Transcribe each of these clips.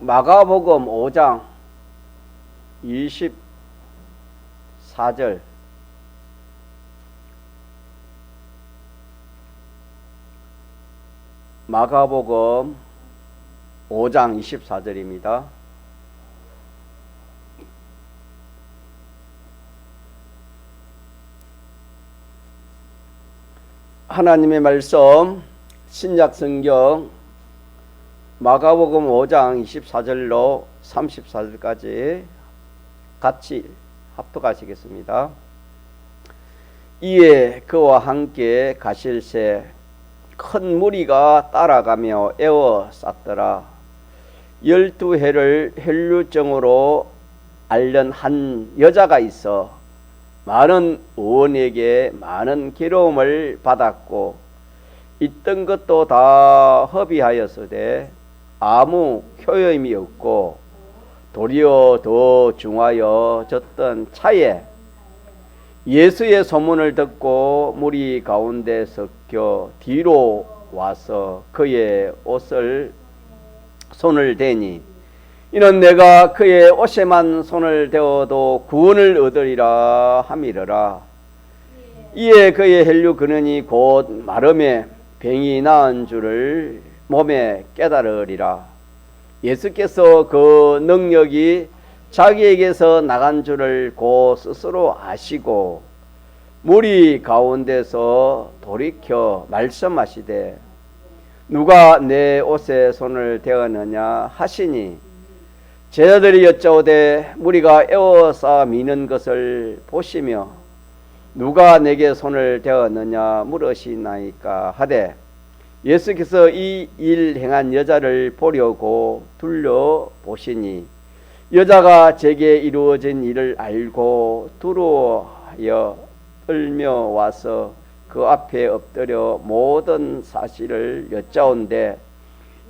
마가복음 5장 24절. 마가복음 5장 24절입니다. 하나님의 말씀 신약 성경 마가복음 5장 24절로 34절까지 같이 합독하시겠습니다. 이에 그와 함께 가실새 큰 무리가 따라가며 에워쌌더라. 12해를 혈루증으로 앓는 한 여자가 있어 많은 의원에게 많은 괴로움을 받았고 있던 것도 다 허비하였으되 아무 효험이 없고 도리어 더 중하여졌던 차에 예수의 소문을 듣고 무리 가운데 섞여 뒤로 와서 그의 옷을 손을 대니 이는 내가 그의 옷에만 손을 대어도 구원을 얻으리라 함이러라. 이에 그의 혈류 근원이 곧 마름에 병이 나은 줄을 몸에 깨달으리라. 예수께서 그 능력이 자기에게서 나간 줄을 곧 스스로 아시고 무리 가운데서 돌이켜 말씀하시되 누가 내 옷에 손을 대었느냐 하시니 제자들이 여짜오되 무리가 에워싸 미는 것을 보시며 누가 내게 손을 대었느냐 물으시나이까 하되 예수께서 이 일 행한 여자를 보려고 둘러보시니 여자가 제게 이루어진 일을 알고 두려워하여 떨며 와서 그 앞에 엎드려 모든 사실을 여짜온데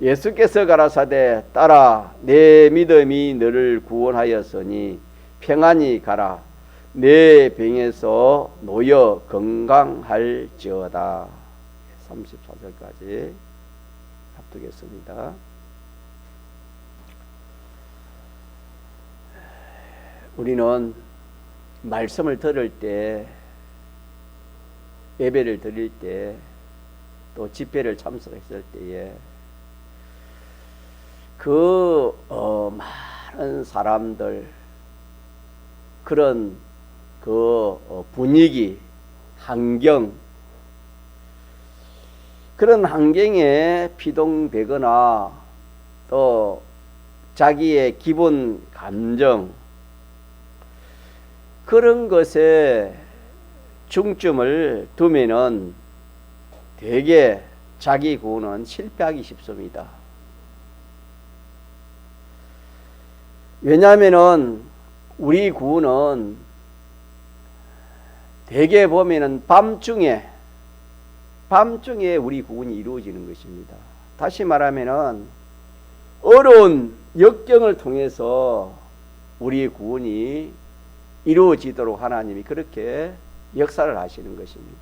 예수께서 가라사대 딸아 내 믿음이 너를 구원하였으니 평안히 가라 내 병에서 놓여 건강할지어다. 34절까지 합독했습니다. 우리는 말씀을 들을 때 예배를 드릴 때 또 집회를 참석했을 때에 그 많은 사람들 그런 그 분위기 환경 그런 환경에 피동되거나 또 자기의 기본 감정 그런 것에 중점을 두면은 되게 자기 구원은 실패하기 쉽습니다. 왜냐하면은 우리 구원은 대개 보면은 밤중에 우리 구원이 이루어지는 것입니다. 다시 말하면은 어려운 역경을 통해서 우리 구원이 이루어지도록 하나님이 그렇게 역사를 하시는 것입니다.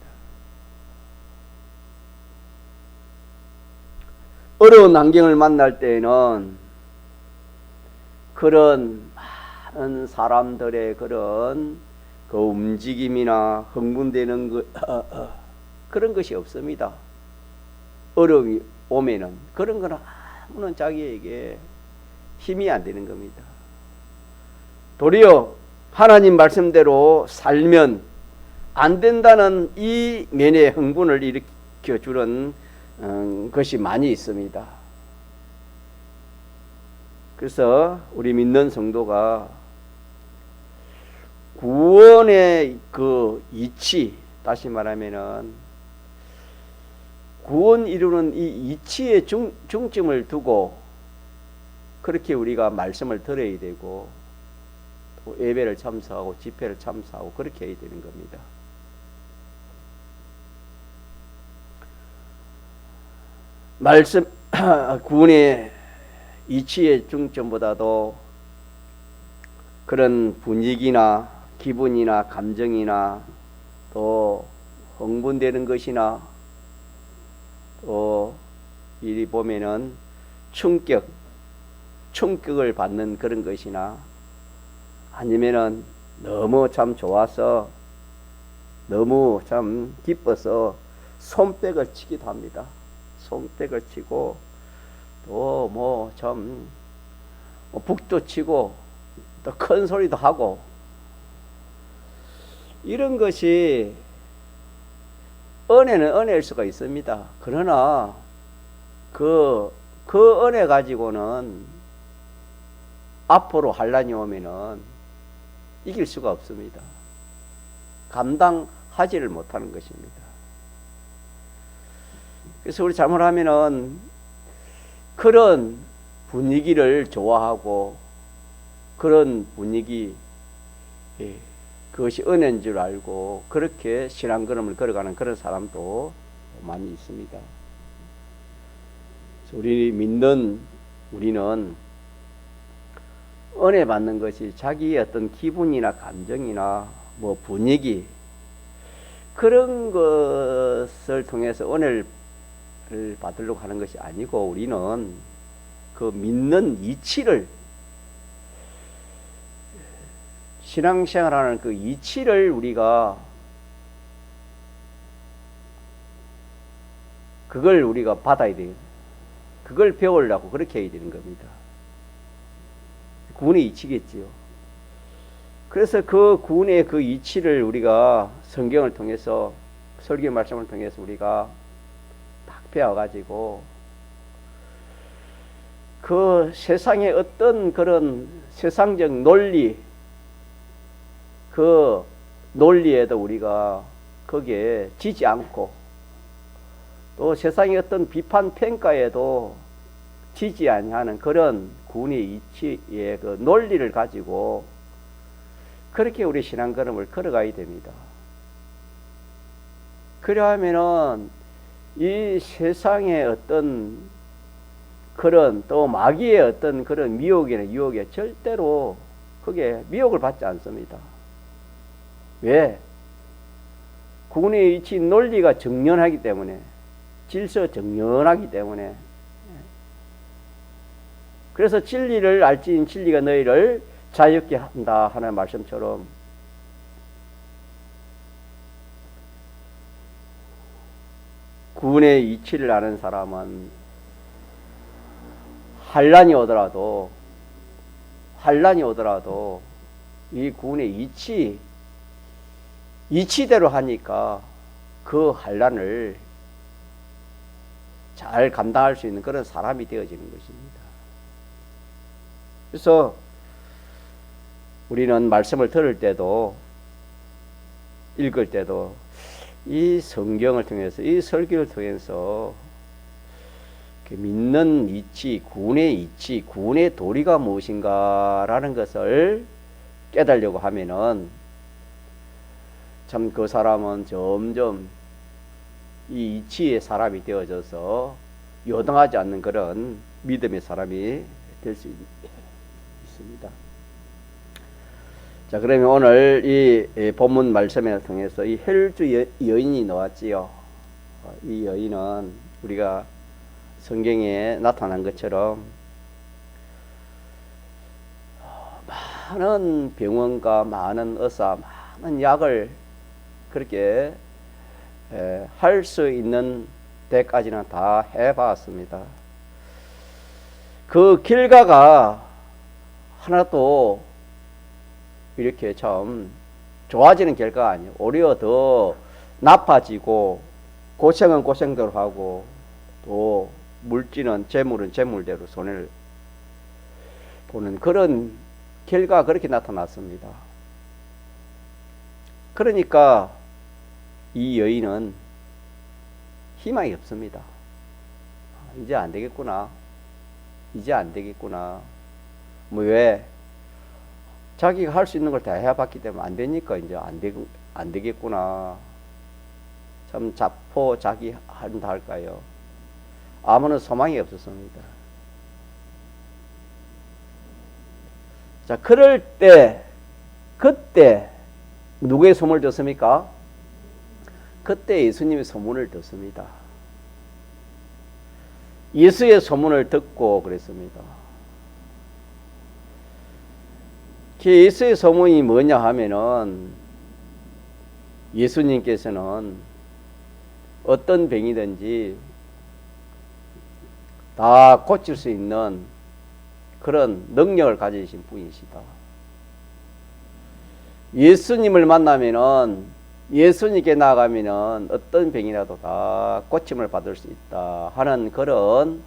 어려운 환경을 만날 때에는 그런 많은 사람들의 그런 그 움직임이나 흥분되는 그런 것이 없습니다. 어려움이 오면은 그런 거는 아무런 자기에게 힘이 안 되는 겁니다. 도리어 하나님 말씀대로 살면 안 된다는 이 면의 흥분을 일으켜 주는 것이 많이 있습니다. 그래서 우리 믿는 성도가 구원의 그 이치, 다시 말하면은 구원 이루는 이 이치에 중점을 두고 그렇게 우리가 말씀을 들어야 되고 또 예배를 참석하고 집회를 참석하고 그렇게 해야 되는 겁니다. 말씀 구원의 이치의 중점보다도 그런 분위기나 기분이나 감정이나 또 흥분되는 것이나 또 이리 보면은 충격 충격을 받는 그런 것이나 아니면은 너무 참 좋아서 너무 참 기뻐서 손뼉을 치기도 합니다. 손뼉을 치고 또 뭐 참 북도 치고 또 큰 소리도 하고 이런 것이 은혜는 은혜일 수가 있습니다. 그러나 그 은혜 가지고는 앞으로 환란이 오면은 이길 수가 없습니다. 감당하지를 못하는 것입니다. 그래서 우리 잘못하면은 그런 분위기를 좋아하고 그런 분위기, 그것이 은혜인 줄 알고 그렇게 신앙걸음을 걸어가는 그런 사람도 많이 있습니다. 우리는 은혜 받는 것이 자기의 어떤 기분이나 감정이나 뭐 분위기 그런 것을 통해서 은혜를 받으려고 하는 것이 아니고 우리는 그 믿는 이치를 신앙생활하는 그 이치를 우리가 그걸 우리가 받아야 돼요. 그걸 배우려고 그렇게 해야 되는 겁니다. 구원의 이치겠지요. 그래서 그 구원의 그 이치를 우리가 성경을 통해서 설교 말씀을 통해서 우리가 딱 배워가지고 그 세상의 어떤 그런 세상적 논리 그 논리에도 우리가 거기에 지지 않고 또 세상의 어떤 비판 평가에도 지지 아니하는 그런 구원의 이치의 그 논리를 가지고 그렇게 우리 신앙걸음을 걸어가야 됩니다. 그러하면은 이 세상의 어떤 그런 또 마귀의 어떤 그런 미혹이나 유혹에 절대로 그게 미혹을 받지 않습니다. 왜? 구원의 이치 논리가 정연하기 때문에 질서 정연하기 때문에 그래서 진리를 알지니 진리가 너희를 자유케 한다 하는 말씀처럼 구원의 이치를 아는 사람은 환란이 오더라도 이 구원의 이치대로 하니까 그 환란을 잘 감당할 수 있는 그런 사람이 되어지는 것입니다. 그래서 우리는 말씀을 들을 때도 읽을 때도 이 성경을 통해서 이 설교를 통해서 믿는 이치, 구원의 도리가 무엇인가라는 것을 깨달으려고 하면은 참 그 사람은 점점 이 이치의 사람이 되어져서 요동하지 않는 그런 믿음의 사람이 될 수 있습니다. 자, 그러면 오늘 이 본문 말씀을 통해서 이 혈주 여인이 나왔지요. 이 여인은 우리가 성경에 나타난 것처럼 많은 병원과 많은 의사, 많은 약을 그렇게 할 수 있는 데까지는 다 해봤습니다. 그 결과가 하나도 이렇게 참 좋아지는 결과가 아니에요. 오히려 더 나빠지고 고생은 고생대로 하고 또 물질은 재물은 재물대로 손해를 보는 그런 결과가 그렇게 나타났습니다. 그러니까 이 여인은 희망이 없습니다. 이제 안 되겠구나. 뭐 왜? 자기가 할 수 있는 걸 다 해봤기 때문에 안 되니까 이제 안 되겠구나. 참 자기 한다 할까요? 아무런 소망이 없었습니다. 자, 그럴 때, 그때 누구의 소문을 듣습니까? 그때 예수님의 소문을 듣습니다. 예수의 소문을 듣고 그랬습니다. 예수의 소문이 뭐냐 하면은 예수님께서는 어떤 병이든지 다 고칠 수 있는 그런 능력을 가지신 분이시다. 예수님을 만나면은, 예수님께 나아가면은 어떤 병이라도 다 고침을 받을 수 있다 하는 그런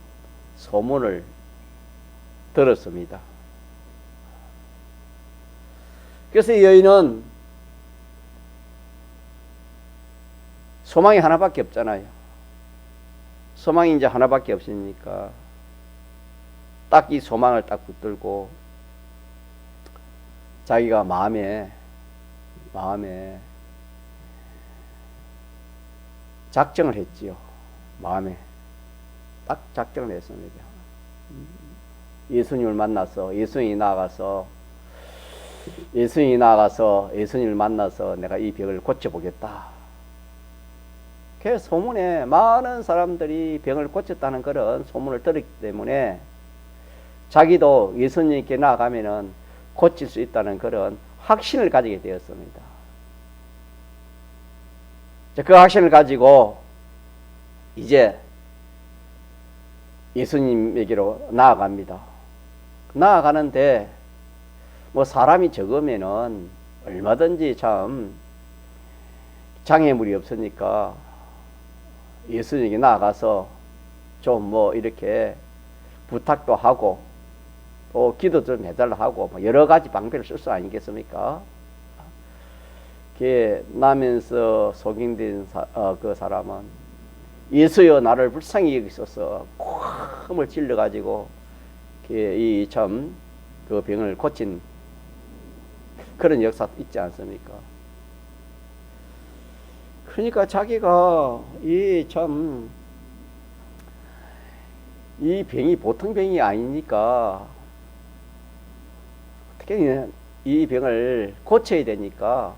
소문을 들었습니다. 그래서 이 여인은 소망이 하나밖에 없잖아요. 소망이 이제 하나밖에 없으니까 딱 이 소망을 딱 붙들고 자기가 마음에 작정을 했지요. 마음에 딱 작정을 했습니다. 예수님을 만나서, 예수님이 나아가서 예수님을 만나서 내가 이 병을 고쳐보겠다. 그 소문에 많은 사람들이 병을 고쳤다는 그런 소문을 들었기 때문에 자기도 예수님께 나아가면은 고칠 수 있다는 그런 확신을 가지게 되었습니다. 그 확신을 가지고 이제 예수님에게로 나아갑니다. 나아가는데 뭐 사람이 적으면은 얼마든지 참 장애물이 없으니까 예수님에게 나아가서 좀 뭐 이렇게 부탁도 하고 또 기도 좀 해달라 하고 뭐 여러 가지 방법을 쓸 수 아니겠습니까? 나면서 속임된 그 사람은 예수여 나를 불쌍히 여기소서 콧을 찔러가지고 이 참 그 병을 고친 그런 역사도 있지 않습니까? 그러니까 자기가 이 병이 보통 병이 아니니까 어떻게 이 병을 고쳐야 되니까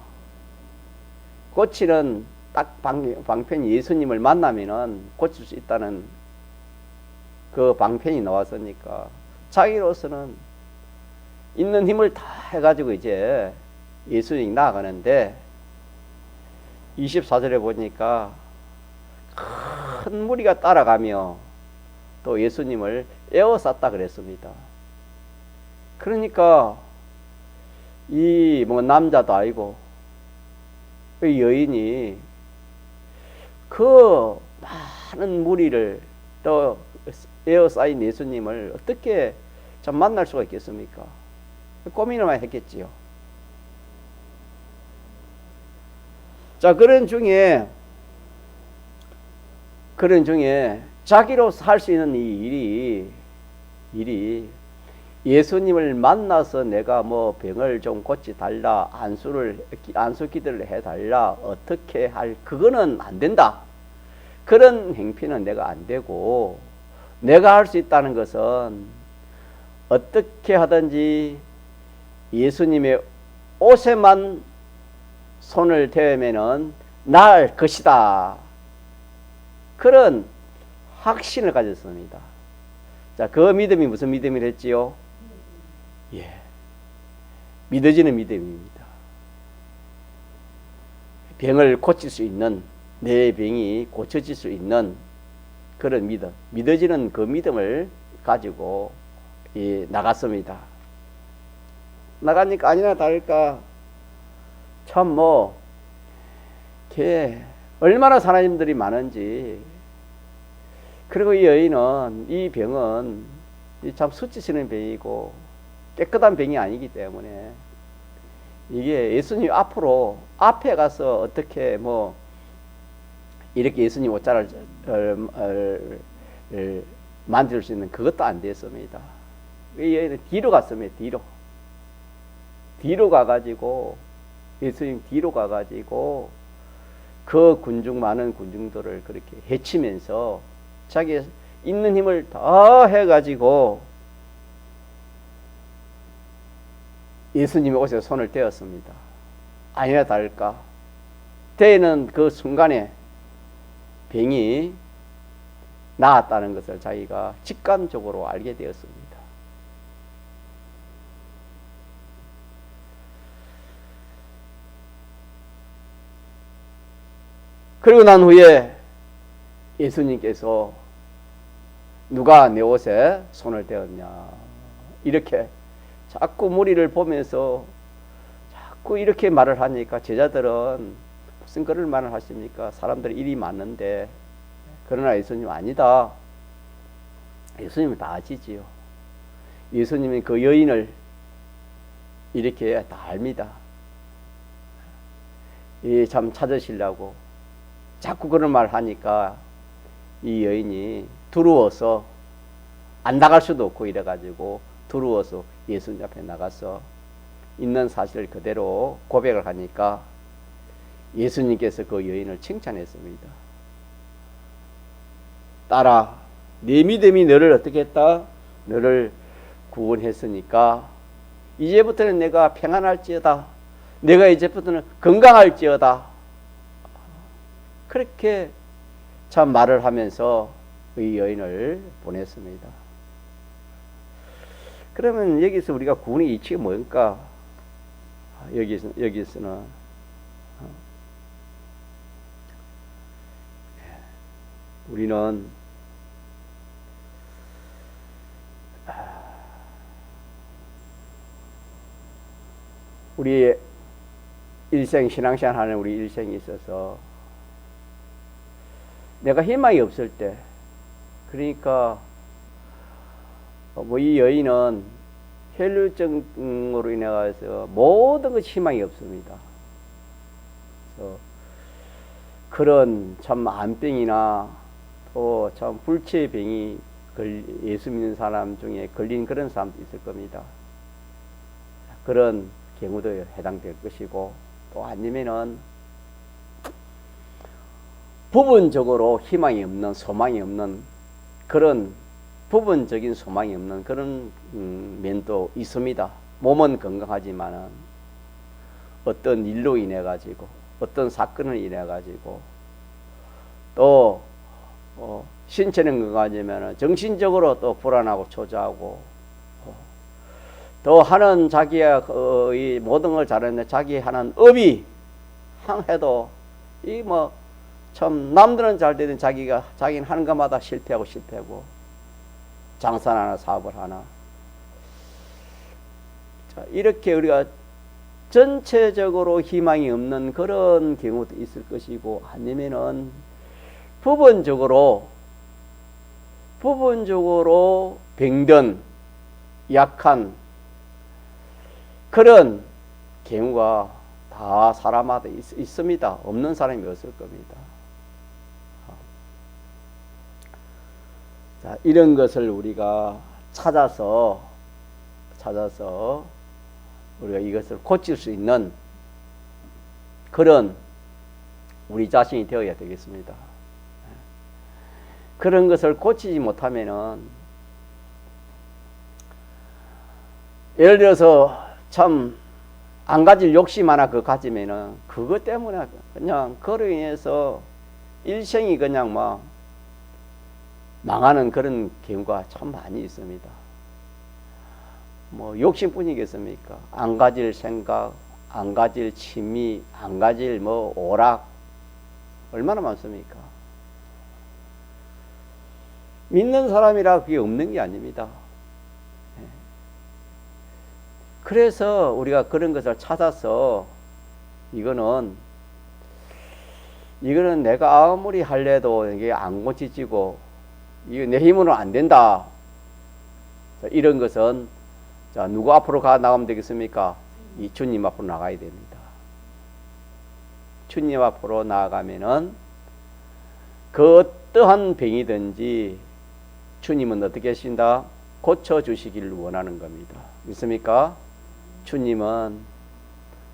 고치는 딱 방편이 예수님을 만나면은 고칠 수 있다는 그 방편이 나왔으니까 자기로서는 있는 힘을 다 해가지고 이제 예수님이 나아가는데 24절에 보니까 큰 무리가 따라가며 또 예수님을 에워쌌다 그랬습니다. 그러니까 이 뭐 남자도 아니고 그 여인이 그 많은 무리를 또 에워싸인 예수님을 어떻게 참 만날 수가 있겠습니까? 고민을 많이 했겠지요. 자, 그런 중에 자기로서 할 수 있는 이 일이 예수님을 만나서 내가 뭐 병을 좀 고치달라, 안수 기도를 해달라, 어떻게 그거는 안 된다. 그런 행피는 내가 안 되고, 내가 할 수 있다는 것은 어떻게 하든지 예수님의 옷에만 손을 대면은 나을 것이다. 그런 확신을 가졌습니다. 자, 그 믿음이 무슨 믿음이랬지요? 예, 믿어지는 믿음입니다. 병을 고칠 수 있는, 내 병이 고쳐질 수 있는 그런 믿음, 믿어지는 그 믿음을 가지고 나갔습니다. 나가니까 아니나 다를까 참 얼마나 사람들이 많은지. 그리고 이 여인은, 이 병은 참 수치스러운 병이고 깨끗한 병이 아니기 때문에 이게 예수님 앞에 가서 어떻게 이렇게 예수님 옷자를 만질 수 있는 그것도 안 됐습니다. 이 여인은 뒤로 갔습니다. 뒤로 가가지고, 예수님 뒤로 가가지고 그 많은 군중들을 그렇게 해치면서 자기 있는 힘을 다 해가지고 예수님의 옷에 손을 대었습니다. 아니나 다를까 대는 그 순간에 병이 나았다는 것을 자기가 직감적으로 알게 되었습니다. 그리고 난 후에 예수님께서 누가 내 옷에 손을 대었냐 이렇게 자꾸 무리를 보면서 자꾸 이렇게 말을 하니까 제자들은 무슨 그럴 말을 하십니까? 사람들이 일이 많은데. 그러나 예수님 아니다. 예수님은 다 아시지요. 예수님은 그 여인을 이렇게 다 압니다. 참 찾으시려고 자꾸 그런 말 하니까 이 여인이 두려워서 안 나갈 수도 없고 이래가지고 두려워서 예수님 앞에 나가서 있는 사실을 그대로 고백을 하니까 예수님께서 그 여인을 칭찬했습니다. 딸아, 네 믿음이 너를 어떻게 했다? 너를 구원했으니까 이제부터는 내가 평안할지어다. 내가 이제부터는 건강할지어다. 그렇게 참 말을 하면서 이 여인을 보냈습니다. 그러면 여기서 우리가 구원의 이치가 뭘까? 여기서는 우리는 우리 일생 신앙생활 하는 우리 일생에 있어서 내가 희망이 없을 때, 그러니까 이 여인은 혈류증으로 인해 가서 모든 것이 희망이 없습니다. 그래서 그런 참 암병이나 또 참 불치병이 예수 믿는 사람 중에 걸린 그런 사람도 있을 겁니다. 그런 경우도 해당될 것이고, 또 아니면은 부분적으로 희망이 없는, 소망이 없는 그런 부분적인 소망이 없는 그런 면도 있습니다. 몸은 건강하지만은 어떤 일로 인해 가지고, 어떤 사건을 인해 가지고, 또 신체는 건강하지만은 정신적으로 또 불안하고 초조하고, 또 하는 자기의 이 모든 걸 잘하는데 자기 하는 업이 항해도 이 뭐 참 남들은 잘 되는 자기는 하는 것마다 실패하고 장사를 하나 사업을 하나. 자, 이렇게 우리가 전체적으로 희망이 없는 그런 경우도 있을 것이고, 아니면은 부분적으로 병든 약한 그런 경우가 다 사람마다 있습니다. 없는 사람이 없을 겁니다. 자, 이런 것을 우리가 찾아서 우리가 이것을 고칠 수 있는 그런 우리 자신이 되어야 되겠습니다. 그런 것을 고치지 못하면은, 예를 들어서 참 안 가질 욕심 하나 가지면은 그것 때문에 그냥 그로 인해서 일생이 그냥 막 망하는 그런 경우가 참 많이 있습니다. 뭐 욕심뿐이겠습니까? 안 가질 생각, 안 가질 취미, 안 가질 뭐 오락 얼마나 많습니까? 믿는 사람이라 그게 없는 게 아닙니다. 그래서 우리가 그런 것을 찾아서 이거는 내가 아무리 할래도 이게 안 고치지고 이거 내 힘으로는 안 된다. 자, 이런 것은 자, 누구 앞으로 나가면 되겠습니까? 이 주님 앞으로 나가야 됩니다. 주님 앞으로 나아가면은 그 어떠한 병이든지 주님은 어떻게 하신다? 고쳐주시기를 원하는 겁니다. 믿습니까? 주님은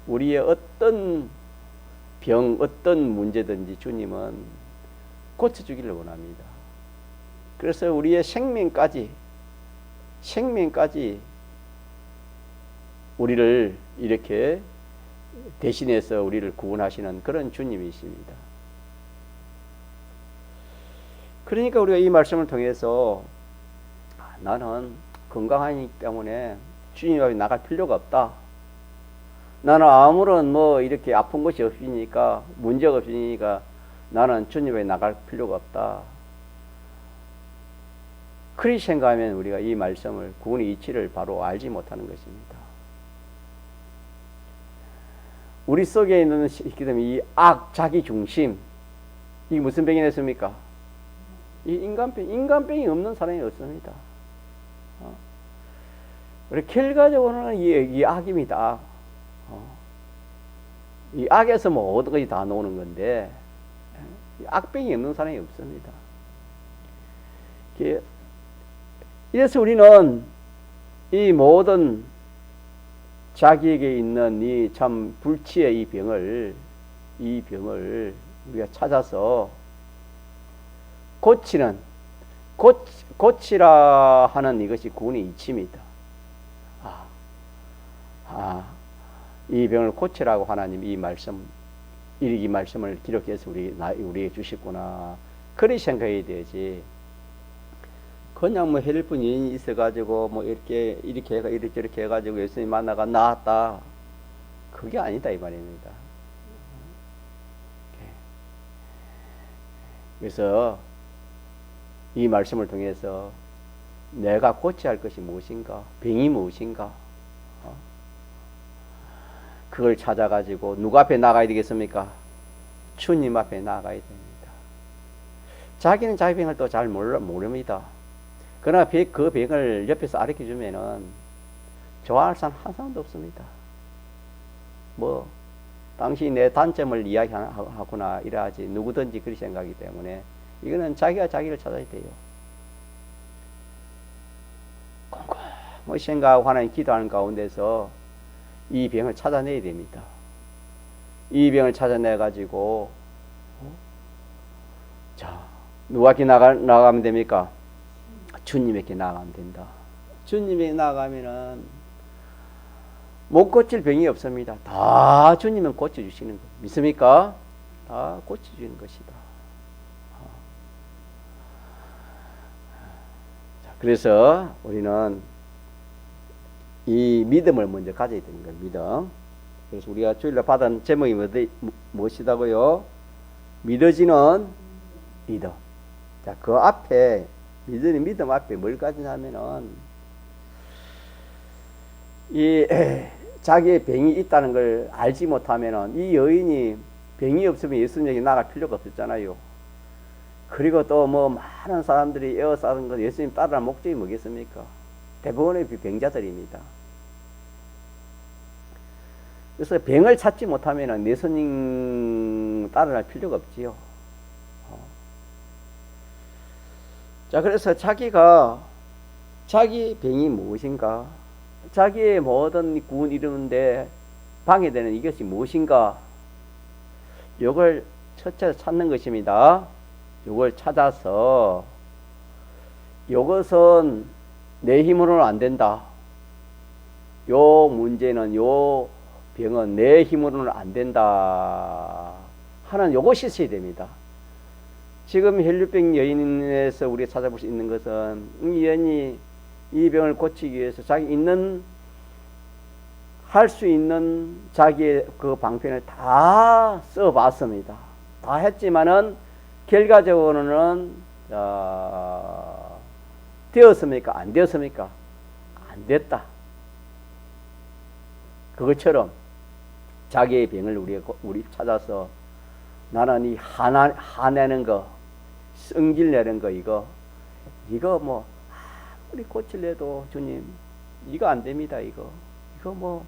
우리의 어떤 병, 어떤 문제든지 주님은 고쳐주기를 원합니다. 그래서 우리의 생명까지 우리를 이렇게 대신해서 우리를 구원하시는 그런 주님이십니다. 그러니까 우리가 이 말씀을 통해서 나는 건강하기 때문에 주님 앞에 나갈 필요가 없다. 나는 아무런 뭐 이렇게 아픈 것이 없으니까, 문제가 없으니까 나는 주님에 나갈 필요가 없다. 그리 생각하면 우리가 이 말씀을 구원의 이치를 바로 알지 못하는 것입니다. 우리 속에 있는 이 악, 자기 중심, 이게 무슨 병이 됐습니까? 이 인간병이 없는 사람이 없습니다. 우리 결과적으로는 이 악입니다. 이 악에서 모든 것이 다 나오는 건데, 악병이 없는 사람이 없습니다. 이래서 우리는 이 모든 자기에게 있는 이 참 불치의 이 병을 우리가 찾아서 고치라 하는 이것이 구원의 이치입니다. 이 병을 고치라고 하나님 이 말씀을 기록해서 우리에게 주셨구나. 그리 생각해야 되지. 그냥 뭐 헬픈 인연이 있어가지고 뭐 이렇게 저렇게 해가지고 예수님 만나가 나았다. 그게 아니다 이 말입니다. 그래서 이 말씀을 통해서 내가 고쳐야 할 것이 무엇인가, 병이 무엇인가, 그걸 찾아가지고 누구 앞에 나가야 되겠습니까? 주님 앞에 나가야 됩니다. 자기는 자기 병을 또 잘 모릅니다. 그러나 그 병을 옆에서 가르쳐 주면은 좋아할 사람 한 사람도 없습니다. 뭐 당신이 내 단점을 이야기하거나 이래야지 누구든지 그리 생각하기 때문에 이거는 자기가 자기를 찾아야 돼요. 꼼꼼히 생각하고 하나님 기도하는 가운데서 이 병을 찾아내야 됩니다. 이 병을 찾아내 가지고 자 누구에게 나가면 됩니까? 주님에게 나가면 된다. 주님에게 나가면은 못 고칠 병이 없습니다. 다 주님은 고쳐주시는 거 믿습니까? 다 고쳐주는 것이다. 그래서 우리는 이 믿음을 먼저 가져야 되는 거예요. 믿음. 그래서 우리가 주일날 받은 제목이 무엇이다고요? 믿어지는 믿음. 자, 그 앞에 믿음 앞에 뭘 가지냐면은 이 자기의 병이 있다는 걸 알지 못하면은 이 여인이 병이 없으면 예수님에게 나갈 필요가 없었잖아요. 그리고 또 뭐 많은 사람들이 에워싸는 것 예수님 따르는 목적이 뭐겠습니까? 대부분의 병자들입니다. 그래서 병을 찾지 못하면은 예수님 따르할 필요가 없지요. 자, 그래서 자기 병이 무엇인가? 자기의 모든 구원 이루는데 방해되는 이것이 무엇인가? 이걸 첫째 찾는 것입니다. 이걸 찾아서 이것은 내 힘으로는 안 된다. 요 문제는 요 병은 내 힘으로는 안 된다 하는 요것이 있어야 됩니다. 지금 혈류병 여인에서 우리가 찾아볼 수 있는 것은 이 여인이 이 병을 고치기 위해서 할 수 있는 자기의 그 방편을 다 써봤습니다. 다 했지만은 결과적으로는 되었습니까? 안 되었습니까? 안 됐다. 그것처럼 자기의 병을 우리 찾아서 나는 이 화내는 거, 성질 내는 거 이거 뭐 아무리 고칠래도 주님 이거 안 됩니다. 이거 뭐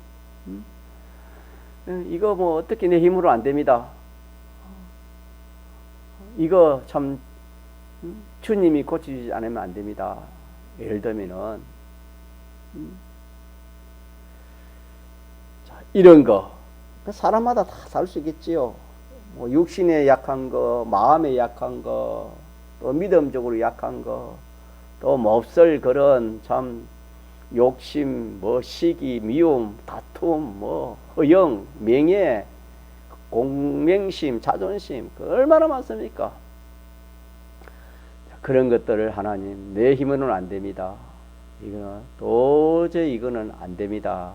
이거 뭐 어떻게 내 힘으로 안 됩니다. 이거 참 주님이 고치지 않으면 안 됩니다. 예를 들면은 자, 이런 거 사람마다 다 다를 수 있겠지요. 뭐 육신에 약한 거, 마음에 약한 거, 또 믿음적으로 약한 거, 또 몹쓸 그런 참 욕심, 뭐 시기, 미움, 다툼, 뭐 허영, 명예, 공명심, 자존심, 그 얼마나 많습니까? 그런 것들을 하나님 내 힘으로는 안 됩니다. 이거는 도저히 이거는 안 됩니다.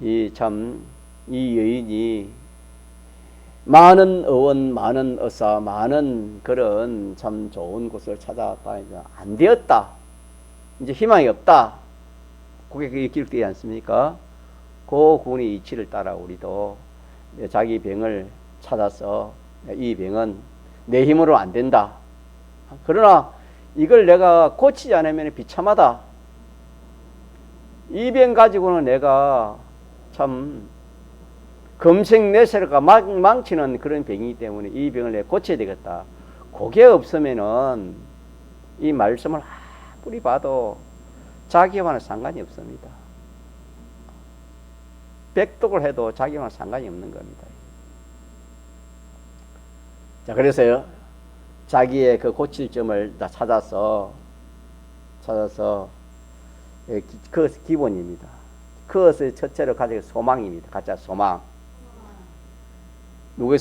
이 여인이 많은 의원, 많은 의사, 많은 그런 참 좋은 곳을 찾아다니자 안 되었다. 이제 희망이 없다. 그게 기록되지 않습니까? 그 군의 이치를 따라 우리도 자기 병을 찾아서 이 병은 내 힘으로 안 된다. 그러나 이걸 내가 고치지 않으면 비참하다. 이 병 가지고는 내가 참 금생내세가 망치는 그런 병이기 때문에 이 병을 내가 고쳐야 되겠다. 그게 없으면은 이 말씀을 아무리 봐도 자기와는 상관이 없습니다. 백독을 해도 자기와는 상관이 없는 겁니다. 자, 그래서요, 자기의 그 고칠 점을 다 찾아서 그것이 기본입니다. 그것을 첫째로 가지고 소망입니다. 가짜 소망. 누구의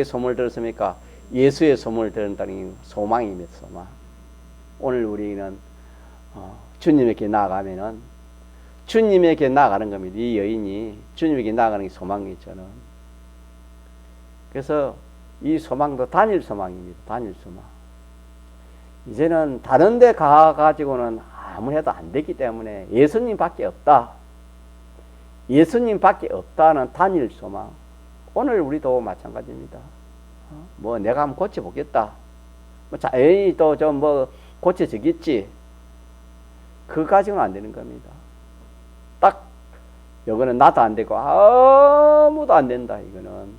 소문을 들었습니까? 예수의 소문을 들었다는 소망입니다. 소망. 오늘 우리는 주님에게 나아가면은 주님에게 나아가는 겁니다. 이 여인이 주님에게 나아가는 게 소망이죠. 저는. 그래서 이 소망도 단일 소망입니다. 단일 소망. 이제는 다른 데 가가지고는 아무 해도 안 되기 때문에 예수님밖에 없다. 예수님밖에 없다는 단일 소망. 오늘 우리도 마찬가지입니다. 뭐 내가 한번 고쳐보겠다. 뭐 자연히 또 좀 뭐 고쳐지겠지. 그거 가지고는 안 되는 겁니다. 딱 이거는 나도 안 되고 아무도 안 된다. 이거는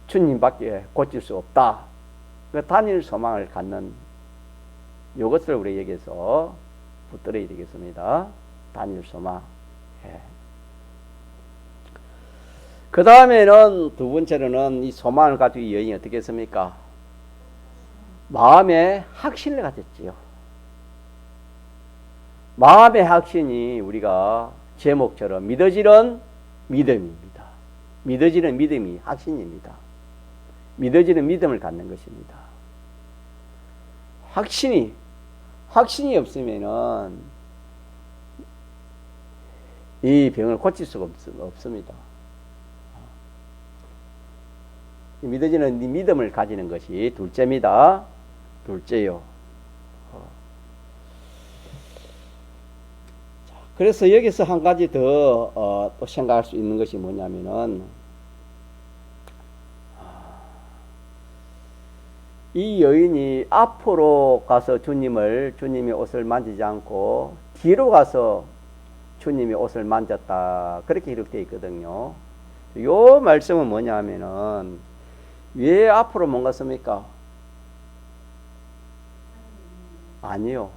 주님밖에 고칠 수 없다. 그 단일 소망을 갖는 이것을 우리에게서 붙들어야 되겠습니다. 단일 소망. 예. 그 다음에는 두 번째로는 이 소망을 가지고 이 여인이 어떻게 했습니까? 마음의 확신을 가졌지요. 마음의 확신이 우리가 제목처럼 믿어지는 믿음입니다. 믿어지는 믿음이 확신입니다. 믿어지는 믿음을 갖는 것입니다. 확신이 없으면은 이 병을 고칠 수가 없습니다. 믿어지는 믿음을 가지는 것이 둘째입니다. 둘째요. 그래서 여기서 한 가지 더 또 생각할 수 있는 것이 뭐냐면은 이 여인이 앞으로 가서 주님의 옷을 만지지 않고 뒤로 가서 주님의 옷을 만졌다. 그렇게 기록되어 있거든요. 요 말씀은 뭐냐면은 왜 앞으로 못 갔습니까? 아니요.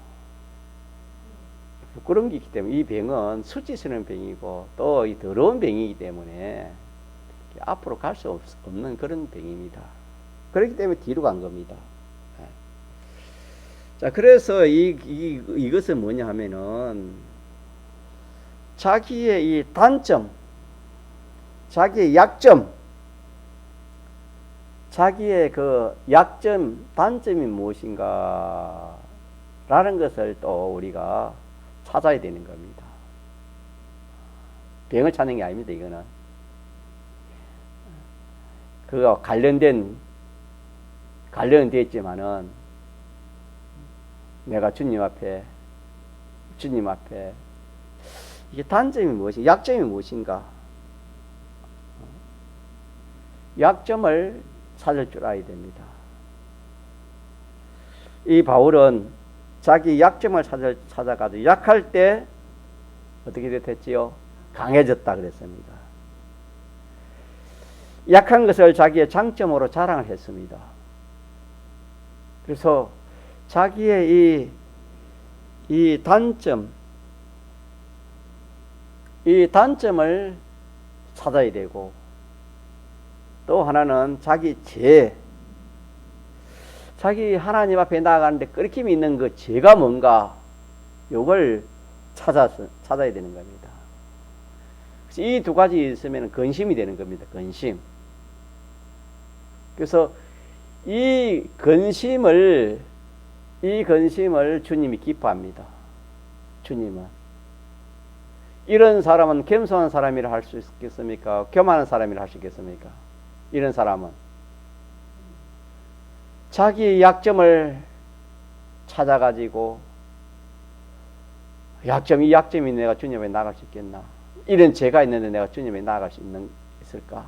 부끄러운 게 있기 때문에 이 병은 수치스러운 병이고 또 이 더러운 병이기 때문에 앞으로 갈 수 없는 그런 병입니다. 그렇기 때문에 뒤로 간 겁니다. 자, 그래서 이것은 뭐냐 하면은 자기의 이 단점, 자기의 약점, 자기의 그 약점, 단점이 무엇인가 라는 것을 또 우리가 찾아야 되는 겁니다. 병을 찾는 게 아닙니다. 이거는 그거 관련되어 있지만은 내가 주님 앞에 이게 단점이 무엇인가, 약점이 무엇인가, 약점을 찾을 줄 알아야 됩니다. 이 바울은 자기 약점을 찾아가지고 약할 때 어떻게 됐지요? 강해졌다 그랬습니다. 약한 것을 자기의 장점으로 자랑을 했습니다. 그래서 자기의 이 단점을 찾아야 되고, 또 하나는 자기 자기 하나님 앞에 나아가는데 끓김이 있는 그 죄가 뭔가, 요걸 찾아야 되는 겁니다. 그래서 이 두 가지 있으면 근심이 되는 겁니다. 근심. 그래서 이 근심을 주님이 기뻐합니다. 주님은. 이런 사람은 겸손한 사람이라 할 수 있겠습니까? 교만한 사람이라 할 수 있겠습니까? 이런 사람은 자기의 약점을 찾아가지고 이 약점이 내가 주님에 나갈 수 있겠나? 이런 죄가 있는데 내가 주님에 나갈 수 있을까?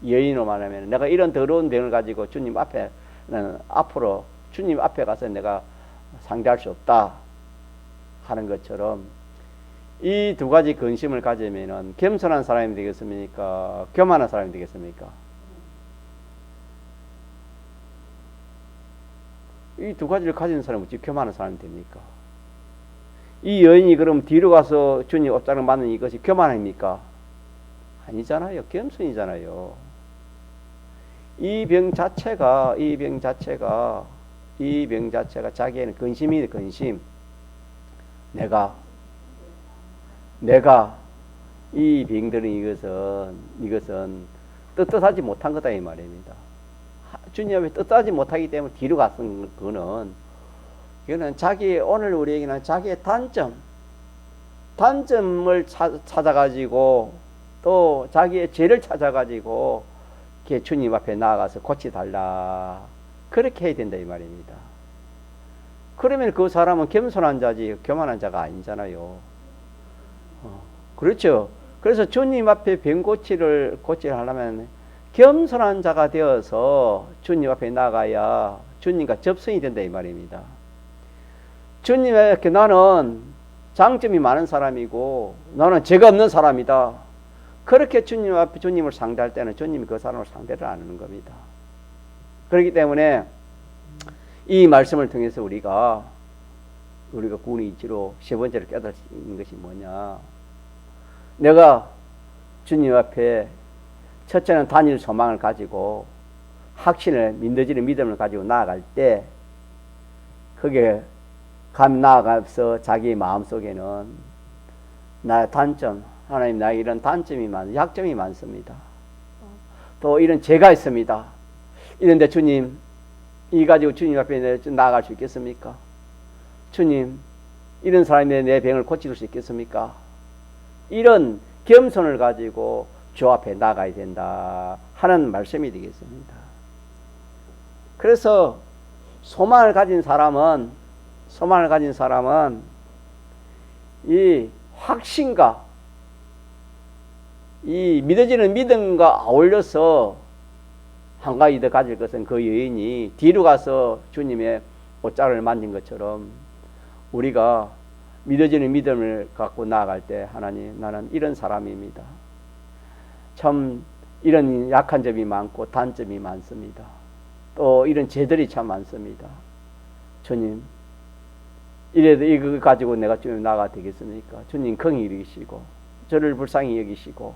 여인으로 말하면 내가 이런 더러운 병을 가지고 주님 앞에는 앞으로 주님 앞에 가서 내가 상대할 수 없다 하는 것처럼 이 두 가지 근심을 가지면은 겸손한 사람이 되겠습니까? 교만한 사람이 되겠습니까? 이 두 가지를 가진 사람은 어찌 교만한 사람이 됩니까? 이 여인이 그럼 뒤로 가서 주님 옷장을 맞는 이것이 교만입니까? 아니잖아요. 겸손이잖아요. 이 병 자체가 자기에는 근심이 근심. 내가 이 병들은 이것은 떳떳하지 못한 거다 이 말입니다. 주님 앞에 떳떳하지 못하기 때문에 뒤로 갔은 이거는 자기 오늘 우리에게는 자기의 단점을 찾아가지고 또 자기의 죄를 찾아가지고 주님 앞에 나아가서 고치달라 그렇게 해야 된다 이 말입니다. 그러면 그 사람은 겸손한 자지 교만한 자가 아니잖아요. 그렇죠. 그래서 주님 앞에 병 고치를 하려면 겸손한 자가 되어서 주님 앞에 나가야 주님과 접선이 된다 이 말입니다. 주님에게 나는 장점이 많은 사람이고 나는 죄가 없는 사람이다. 그렇게 주님 앞에 주님을 상대할 때는 주님이 그 사람을 상대를 안 하는 겁니다. 그렇기 때문에 이 말씀을 통해서 우리가 구원의 이치로 세 번째로 깨달을 수 있는 것이 뭐냐. 내가 주님 앞에 첫째는 단일 소망을 가지고 확신을 믿어지는 믿음을 가지고 나아갈 때 그게 나아가서 자기 마음속에는 나의 단점, 하나님 나에게 이런 약점이 많습니다. 또 이런 죄가 있습니다. 이런데 주님, 이 가지고 주님 앞에 나아갈 수 있겠습니까? 주님, 이런 사람이 내 병을 고칠 수 있겠습니까? 이런 겸손을 가지고 주 앞에 나가야 된다 하는 말씀이 되겠습니다. 그래서 소망을 가진 사람은 이 확신과 이 믿어지는 믿음과 어울려서 한 가지 더 가질 것은 그 여인이 뒤로 가서 주님의 옷자락을 만진 것처럼 우리가 믿어지는 믿음을 갖고 나아갈 때 하나님 나는 이런 사람입니다. 참 이런 약한 점이 많고 단점이 많습니다. 또 이런 죄들이 참 많습니다. 주님 이래도 이거 가지고 내가 주님 나아가 되겠습니까? 주님 긍휼히 여기시고 저를 불쌍히 여기시고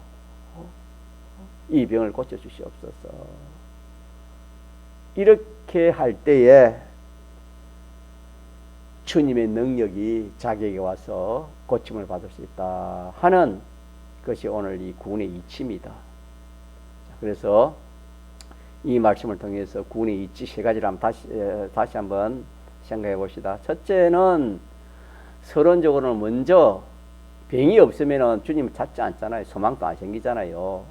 이 병을 고쳐주시옵소서. 이렇게 할 때에 주님의 능력이 자기에게 와서 고침을 받을 수 있다 하는 것이 오늘 이 구원의 이치입니다. 그래서 이 말씀을 통해서 구원의 이치 세 가지를 한번 다시 한번 생각해 봅시다. 첫째는 서론적으로는 먼저 병이 없으면 주님을 찾지 않잖아요. 소망도 안 생기잖아요.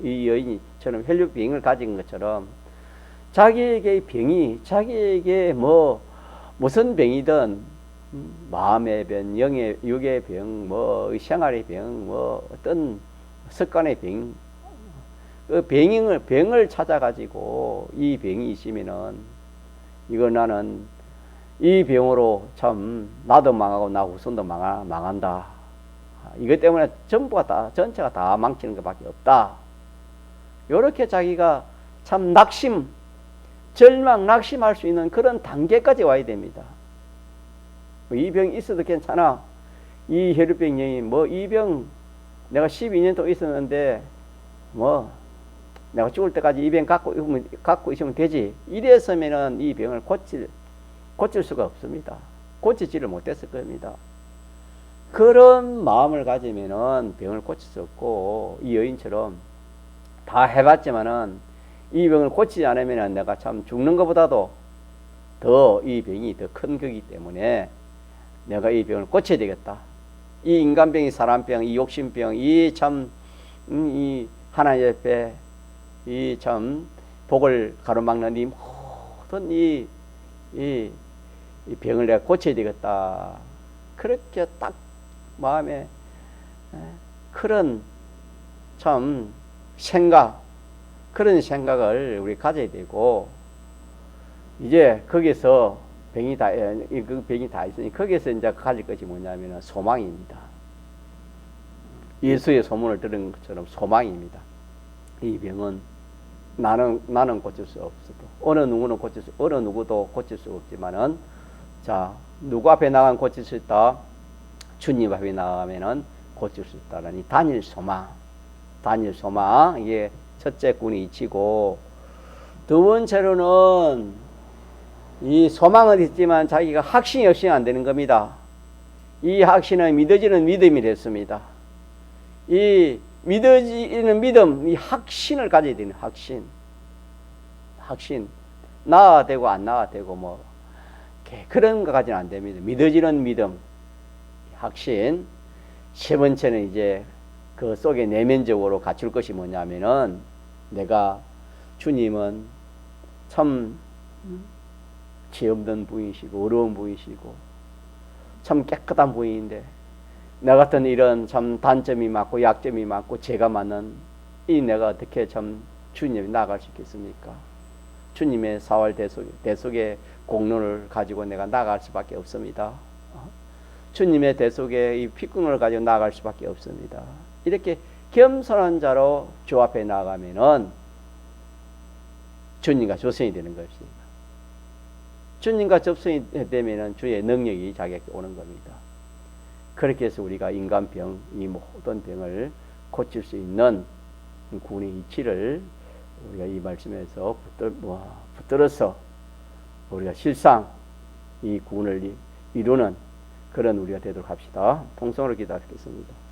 이 여인이처럼 혈류병을 가진 것처럼 자기에게 무슨 병이든 마음의 병, 육의 병, 생활의 병, 어떤 습관의 병, 그 병을 찾아가지고 이 병이 있으면은 이거 나는 이 병으로 참 나도 망하고 나 후손도 망한다. 이것 때문에 전체가 다 망치는 것밖에 없다. 이렇게 자기가 참 낙심할 수 있는 그런 단계까지 와야 됩니다. 이 병이 있어도 괜찮아. 이 혈류병이 이 병 내가 12년 동안 있었는데 내가 죽을 때까지 이 병 갖고 있으면 되지. 이랬으면은 이 병을 고칠 수가 없습니다. 고치지를 못했을 겁니다. 그런 마음을 가지면은 병을 고칠 수 없고 이 여인처럼 다 해봤지만은 이 병을 고치지 않으면 내가 참 죽는 것보다도 더 이 병이 더 큰 거기 때문에 내가 이 병을 고쳐야 되겠다. 이 인간병이 사람병, 이 욕심병, 이 하나님 옆에 이 참 복을 가로막는 이 모든 이 병을 내가 고쳐야 되겠다. 그렇게 딱 마음에 그런 참 그런 생각을 우리 가져야 되고, 이제 거기서 그 병이 다 있으니 거기서 이제 가질 것이 뭐냐면 소망입니다. 예수의 소문을 들은 것처럼 소망입니다. 이 병은 나는 고칠 수 없어도 어느 누구도 고칠 수 없지만은, 자, 누구 앞에 나가면 고칠 수 있다? 주님 앞에 나가면은 고칠 수 있다라는 이 단일 소망, 이게 첫째 군이 이치고, 두 번째로는 이 소망은 있지만 자기가 확신이 없이는 안 되는 겁니다. 이 확신은 믿어지는 믿음이 됐습니다. 이 믿어지는 믿음, 이 확신을 가져야 되는 확신. 나아야 되고 안 나아야 되고 뭐 그런 거 가지는 안 됩니다. 믿어지는 믿음, 확신. 세 번째는 이제 그 속에 내면적으로 갖출 것이 뭐냐면은, 내가 주님은 참 죄 없는 분이시고 어려운 분이시고 참 깨끗한 분인데, 나 같은 이런 참 단점이 많고 약점이 많고 죄가 많은 이 내가 어떻게 참 주님에 나아갈 수 있겠습니까? 주님의 사활 대속의 공로를 가지고 내가 나아갈 수밖에 없습니다. 주님의 대속의 이 피꾼을 가지고 나아갈 수밖에 없습니다. 이렇게 겸손한 자로 주 앞에 나아가면은 주님과 조성이 되는 것입니다. 주님과 접선이 되면은 주의 능력이 자기에게 오는 겁니다. 그렇게 해서 우리가 인간병, 이 모든 병을 고칠 수 있는 구원의 이치를 우리가 이 말씀에서 붙들어서 우리가 실상 이 구원을 이루는 그런 우리가 되도록 합시다. 통성으로 기도하겠습니다.